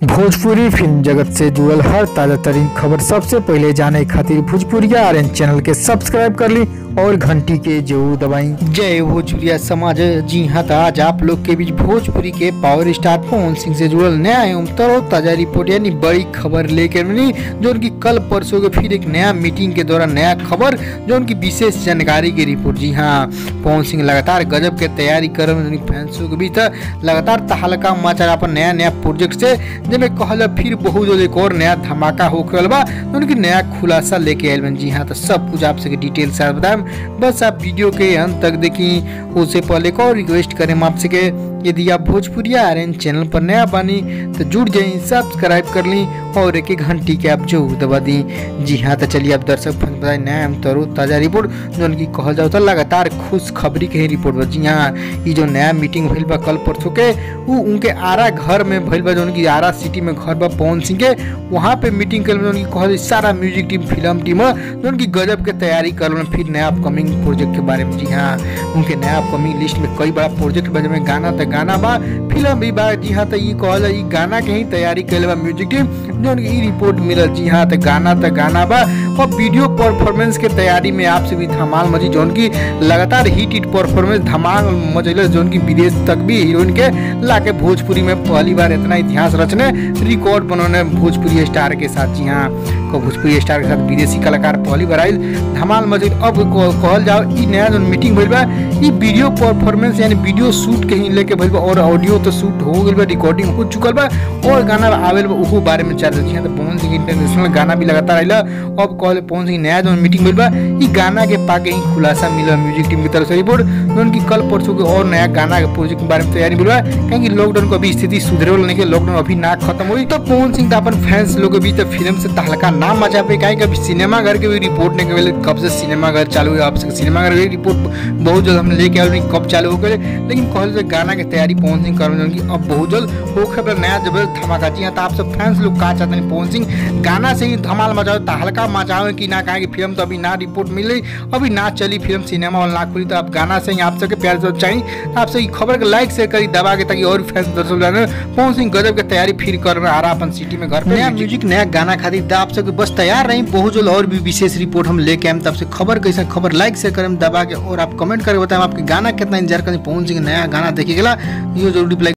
Bhojpuri film जगत से जुड़ल हर ताजा तरीन खबर सबसे पहले जाने खातिर भोजपुरिया आर्यन चैनल के सब्सक्राइब कर ली और घंटी के जरूर दबाई। जय भोजपुरिया समाज। जी हाँ, तो आज आप लोग के बीच भोजपुरी के पावर स्टार पवन सिंह से जुड़ल नया एवं ताजा रिपोर्ट यानी बड़ी खबर लेकर मिली, जो उनकी कल परसों के फिर एक नया मीटिंग के दौरान नया खबर, जो उनकी विशेष जानकारी की रिपोर्ट। जी हाँ, पवन सिंह लगातार गजब के तैयारी कर फैंसों के बीच लगातार तहलका मचा अपन नया नया प्रोजेक्ट से, जिसमें कहल फिर बहुत एक और नया धमाका होकर बा, उनकी नया खुलासा लेके आयल बन। जी हाँ, तो सब कुछ आपसे डिटेल से बताएं, बस आप वीडियो के अंत तक देखिए। उससे पहले एक और रिक्वेस्ट करें आपसे कि यदि आप भोजपुरिया आर्यन चैनल पर नया बनी तो जुड़ जाइए, सब्सक्राइब कर ली और एक घंटी के आप जरूर दबा दी। जी हाँ, तो चलिए आप दर्शक बताए नया ताजा रिपोर्ट, जो उनकी कहल जाओ तो लगातार खुश खबरी के ही रिपोर्ट बा। जी हाँ, ये जो नया मीटिंग भइल बा कल परसों के, वो उनके आरा घर में भइल बा, जो उनकी आरा सिटी में घर बा पवन सिंह के, वहाँ पे मीटिंग कर उनकी कहल सारा म्यूजिक टीम फिल्म टीम जो उनकी गजब के तैयारी कर फिर नया अपकमिंग प्रोजेक्ट के बारे में। जी हाँ, उनके नया अपकमिंग लिस्ट में कई बड़ा प्रोजेक्ट बा, जिसमें गाना तो गाना बा, फिल्म भी बा। जी हाँ, तो ये कहल ये गाना के ही तैयारी कर बा म्यूजिक टीम, जो उनकी रिपोर्ट मिलल। जी हाँ, तो गाना बा और वीडियो परफॉर्मेंस के तैयारी में आपसे भी धमाल मची, जो उनकी लगातार हिट परफॉर्मेंस धमाल मचल, जो उनकी विदेश तक भी हीरोइन के लाके भोजपुरी में पहली बार इतना इतिहास रचने रिकॉर्ड बनाने भोजपुरी स्टार के साथ। जी हाँ, भोजपुरी स्टार के साथ विदेशी कलाकार पहली बार आई धमाल मचल। अब कहल जाओ ई नया जो मीटिंग भइल बा, ई वीडियो परफॉर्मेंस यानी वीडियो शूट के ही लेके भइल बा, और ऑडियो तो शूट हो गइल बा, रिकॉर्डिंग हो चुकल बा और गाना आवेल बा, उहो बारे में चर्चा। जी हाँ, तो पवन सिंह इंटरनेशनल गाना भी लगातार आइला। अब कहले पवन सिंह नया जो मीटिंग भइल बा, ई गाना के पाके ही खुलासा मिला म्यूजिक टीम की तरफ से रिपोर्ट, जो उनकी कल परसों के और नया गाना के प्रोजेक्ट के बारे में तैयारी भइल बा। क्योंकि लॉकडाउन को अभी स्थिति सुधरल नहीं, लॉकडाउन अभी ना खत्म हुई, तो पवन सिंह अपन फैंस लोग के बीच फिल्म से तहलका ना मचा पे। कहीं कभी सिनेमा घर के भी रिपोर्ट नहीं करे, कब से सिनेमा घर चालू है, आपसे सिनेमा घर की रिपोर्ट बहुत जल्द हम लेके आए, कब चालू हो गए, लेकिन कहल गाना की तैयारी पवन सिंह कर अब बहुत जल्द हो खबर नया जबरदस्त धमाका। जी हाँ, तो आप सब फैंस लोग कहा चाहते हैं पवन सिंह गाना से ही धमाल मचाओ, तहलका मचाओ कि ना, कहें कि फिल्म तो अभी ना रिपोर्ट मिली, अभी ना चली फिल्म, सिनेमा हॉल ना खुली, तो आप गाना से ही आप सबके प्यार से चाहिए। आप सब खबर के लाइक शेयर करी दबा के, ताकि और फैंस दर्शक जाने पवन सिंह गजब के तैयारी फिर कर आ रहा अपन सिटी में घर पे नया म्यूजिक नया गाना खातिर। आप सबके बस तैयार रही, बहुत जल्द और भी विशेष रिपोर्ट हम लेके आए। तब से खबर कैसा खबर लाइक शेयर करें दबा के, और आप कमेंट करके बताएं आपके गाना कितना इंतजार करें, पवन सिंह नया गाना देखिएगा, ये जरूरी।